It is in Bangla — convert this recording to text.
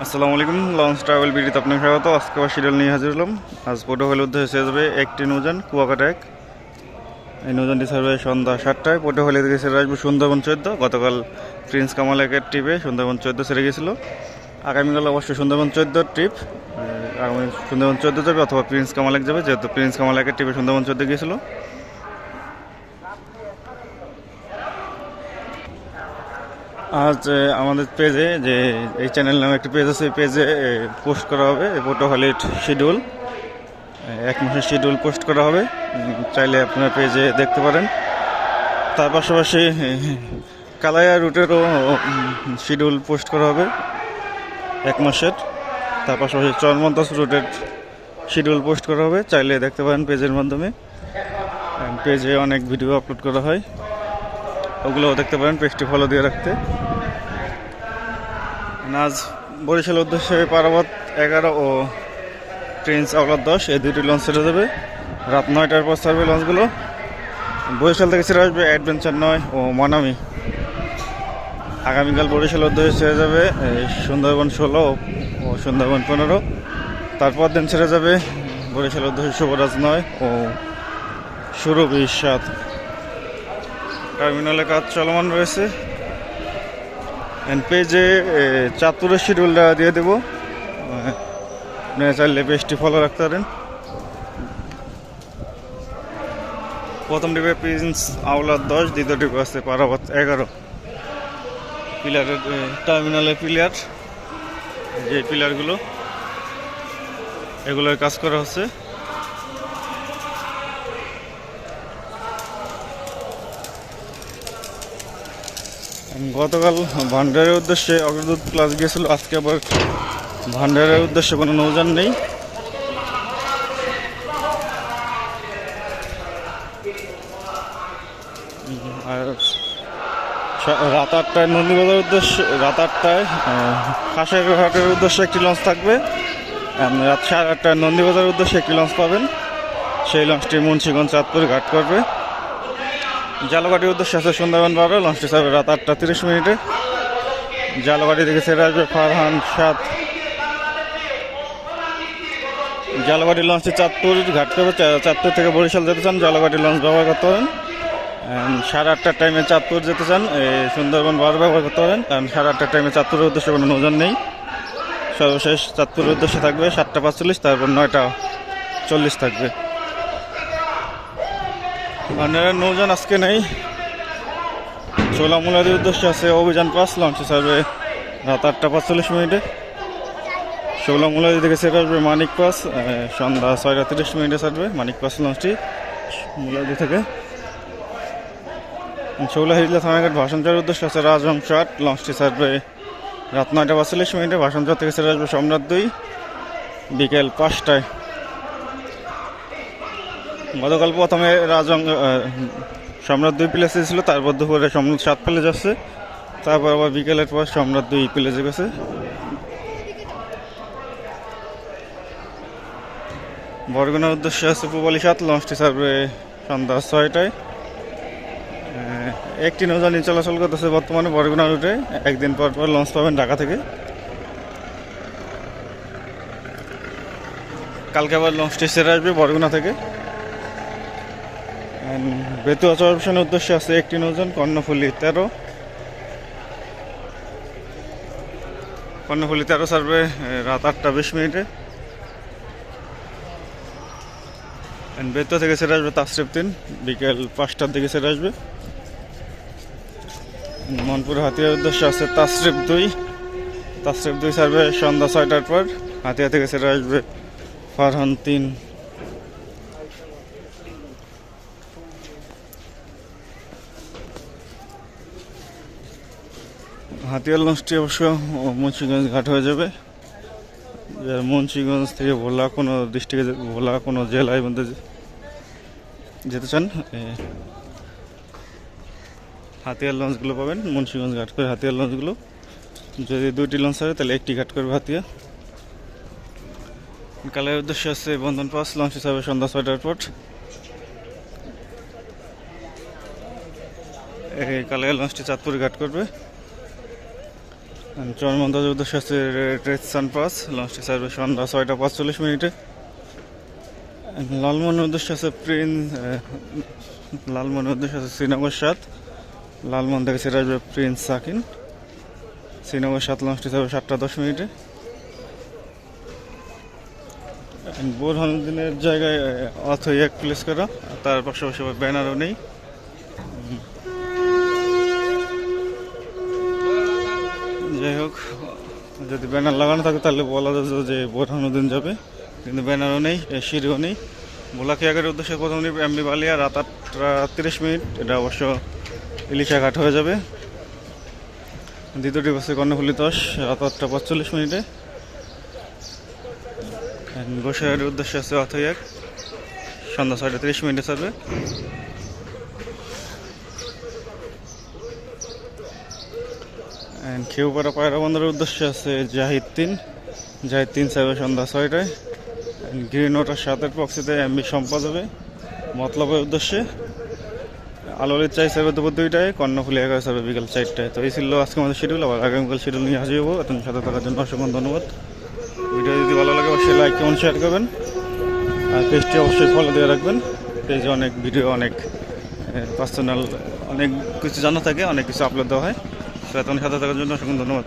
আসসালামু আলাইকুম, লঞ্চ ট্রাভেল বিডিতে আপনাকে স্বাগত। আজকে আবার শিডিউল নিয়ে হাজির হলাম। আজ পোর্টোহলের উদ্দেশ্যে যাবে একটি নৌযান কুয়াকাটা এক। এই নৌযানটি ছাড়বে সন্ধ্যা 7টায়। পোর্টোহলে থেকে ছেড়ে আসবে সুন্দরবন 14। গতকাল প্রিন্স কামাল একের ট্রিপে সুন্দরবন 14 ছেড়ে গেছিলো। আগামীকাল অবশ্যই সুন্দরবন 14 ট্রিপ, আগামী সুন্দরবন 14 যাবে অথবা প্রিন্স কামাল এক যাবে, যেহেতু প্রিন্স কামাল একের ট্রিপে সুন্দরবন 14 গিয়েছিলো। আজ আমাদের পেজে যে এই চ্যানেল নামে একটা পেজ আছে, এই পেজে পোস্ট করা হবে পোর্টোহলের শিডিউল, এক মাসের শিডিউল পোস্ট করা হবে। চাইলে আপনার পেজে দেখতে পারেন। তার পাশাপাশি কালাইয়া রুটেরও শিডিউল পোস্ট করা হবে এক মাসের। তার পাশাপাশি চরমন্তাস রুটের শিডিউল পোস্ট করা হবে, চাইলে দেখতে পারেন পেজের মাধ্যমে। পেজে অনেক ভিডিও আপলোড করা হয়, ওগুলোও দেখতে পারেন পেজটি ফলো দিয়ে রাখতে। আজ বরিশাল উদ্দেশ্যে পারাবত 11 ও প্রিন্স আওলাদ 10 এই দুটি লঞ্চ ছেড়ে যাবে। রাত 9টার পর ছাড়বে লঞ্চগুলো। বরিশাল থেকে ছেড়ে আসবে অ্যাডভেঞ্চার 9 ও মানামি। আগামীকাল বরিশাল উদ্দেশ্যে ছেড়ে যাবে সুন্দরবন 16 ও সুন্দরবন 15। তারপর দিন ছেড়ে যাবে বরিশাল উদ্দেশ্যে শুভরাজ 9 ও সুরভি 7। টার্মিনালে কাজ চলমান রয়েছে। পেজে চাঁদপুরের শিডিউলটা দিয়ে দেবো, আপনারা চাইলে পেজটি ফলো রাখতে পারেন। প্রথম ডিপে প্রিন্স আওলাদ 10, দ্বিতীয় ডিপে আছে পারাবত 11। পিলারের টার্মিনালের পিলার, যে পিলারগুলো এগুলোর কাজ করা হচ্ছে। গতকাল ভান্ডারের উদ্দেশ্যে অগ্রদূত ক্লাস গিয়েছিল, আজকে আবার ভান্ডারের উদ্দেশ্যে কোনো নৌযান নেই। আর রাত 8টায় নন্দীবাজার উদ্দেশ্যে, রাত 8টায় খাসাঘাটের উদ্দেশ্যে একটি লঞ্চ থাকবে। রাত 8:30টায় নন্দীবাজার উদ্দেশ্যে একটি লঞ্চ পাবেন, সেই লঞ্চটি মুন্সিগঞ্জ চাঁদপুর ঘাট করবে। জালগাটির উদ্দেশ্যে আছে সুন্দরবন 12, লঞ্চটি ছাড়বে রাত 8:30। জালগাটি থেকে ছেড়ে আসবে ফারহান 7। জালগাটি লঞ্চটি চাঁদপুর ঘাট করবে। চাঁদপুর থেকে বরিশাল যেতে চান জালগাটি লঞ্চ ব্যবহার করতে পারেন। 8:30টার টাইমে চাঁদপুর যেতে চান সুন্দরবন 12 ব্যবহার করতে পারেন, কারণ 8:30টার টাইমে চাঁদপুরের উদ্দেশ্যে কোনো নৌযান নেই। সর্বশেষ চাঁদপুরের উদ্দেশ্যে থাকবে 7:45, তারপর 9:40 থাকবে। ভান্ডারের নৌযান আজকে নেই। চোলামুলারির উদ্দেশ্যে আছে অভিযান 5, লঞ্চে ছাড়বে রাত 8:45। চোলামুলারি থেকে ছেড়ে আসবে মানিক পাস, সন্ধ্যা 6:30 ছাড়বে মানিক পাস লঞ্চটি মুলাদি থেকে। চৌলাহিজলা থানাঘাট ভাষণচরের উদ্দেশ্যে আছে রাজহংস 8, লঞ্চটি ছাড়বে রাত 9:45। ভাষণচর থেকে ছেড়ে আসবে সম্রাট 2 বিকেল 5টায়। গতকাল প্রথমে সম্রাট 2 প্লেসে ছিল, তারপর দুপুরে সম্রাট 7 প্লেস আসছে, তারপর আবার বিকেলের পর সম্রাট 2 প্লেসে গেছে। বরগুনার উদ্দেশ্যে আছে পূবালী 7, লঞ্চটি ছাড়বে সন্ধ্যা 6টায়। একটি নৌযান চলাচল করতেছে বর্তমানে বরগুনা রুটে, একদিন পর পর লঞ্চ পাবেন ঢাকা থেকে। কালকে আবার লঞ্চটি ছেড়ে আসবে বরগুনা থেকে। বেতুয়া চরপেশনের উদ্দেশ্যে আছে একটি নৌযান কর্ণফুলী 13। কর্ণফুলী 13 ছাড়বে রাত 8:20। বেতুয়া থেকে ছেড়ে আসবে তাসরিফ 3, বিকেল 5টার দিকে ছেড়ে আসবে। মনপুর হাতিয়ার উদ্দেশ্যে আছে তাসরিফ 2, তাসরিফ 2 ছাড়বে সন্ধ্যা 6টার পর। হাতিয়া থেকে ছেড়ে আসবে ফারহান 3। হাতিয়ার লঞ্চটি অবশ্য মুন্সিগঞ্জ ঘাট হয়ে যাবে। মুন্সিগঞ্জ থেকে ভোলা কোনো ডিস্ট্রিক্টে, ভোলা কোনো জেলায় মধ্যে যেতে চান, হাতিয়ার লঞ্চগুলো পাবেন মুন্সিগঞ্জ ঘাট করে। হাতিয়ার লঞ্চগুলো যদি 2টি লঞ্চ হবে তাহলে একটি ঘাট করবে হাতিয়া। কালের উদ্দেশ্যে আছে বন্ধন 5, লঞ্চ হিসাবে সন্ধ্যা 6টার পর। এই কালের লঞ্চটি চাঁদপুর ঘাট করবে। চরমন্দাজের উদ্দেশ্যে আছে রেড সানপাস, লঞ্চটি ছাড়বে সন্ধ্যা 6টা 45 মিনিটে। লালমোহনের উদ্দেশ্যে আছে লালমোহনের উদ্দেশ্যে আছে শ্রীনগর 7, লালমোহন থেকে ছেড়ে আসবে প্রিন্স সাকিন। শ্রীনগর 7 লঞ্চটি ছাড়বে 7টা 10 মিনিটে। বোরহানুদ্দিনের জায়গায় অথই এক প্লেস করা, তার পাশাপাশি ব্যানারও নেই। যাই হোক, যদি ব্যানার লাগানো থাকে তাহলে বলা যায় যে বোরহানুদ্দিন যাবে, কিন্তু ব্যানারও নেই, সিঁড়িও নেই। ভোলাখিয়াঘাটের উদ্দেশ্যে প্রথম ট্রিপ এমবি বালিয়া রাত 8টা 30 মিনিট, এটা অবশ্য ইলিশা ঘাট হয়ে যাবে। দ্বিতীয় ট্রিপ আছে কর্ণফুলী 10 রাত 8টা 45 মিনিটে। গোসাইয়ের উদ্দেশ্যে আছে অথই এক, সন্ধ্যা 6টা 30 মিনিটে ছাড়বে। খেউপাড়া পায়রা বন্দরের উদ্দেশ্যে আছে জাহিদ 3 ছাড়বে সন্ধ্যা 6টায়। গ্রিন ওয়াটার 7-এর প্রক্সিতে এমবি সম্পা যাবে মতলবের উদ্দেশ্যে। আলোলির চাই ছাড়বে দুপুর 2টায়, কর্ণফুলী 11 ছাড়বে বিকাল 4টায়। তো এই ছিল আজকে আমাদের শিডিউল, আবার আগামীকাল শিডিউল নিয়ে হাজির হবো। এতদিন সাথে থাকার জন্য অসংখ্য ধন্যবাদ। ভিডিও যদি ভালো লাগে অবশ্যই লাইক কমেন্ট শেয়ার করবেন, আর পেজটি অবশ্যই ফলো দিয়ে রাখবেন। পেজে অনেক ভিডিও, অনেক পার্সোনাল, অনেক কিছু জানা থাকে, অনেক কিছু আপলোড দেওয়া হয়। তো এতদিন সাথে থাকার জন্য অসংখ্য ধন্যবাদ।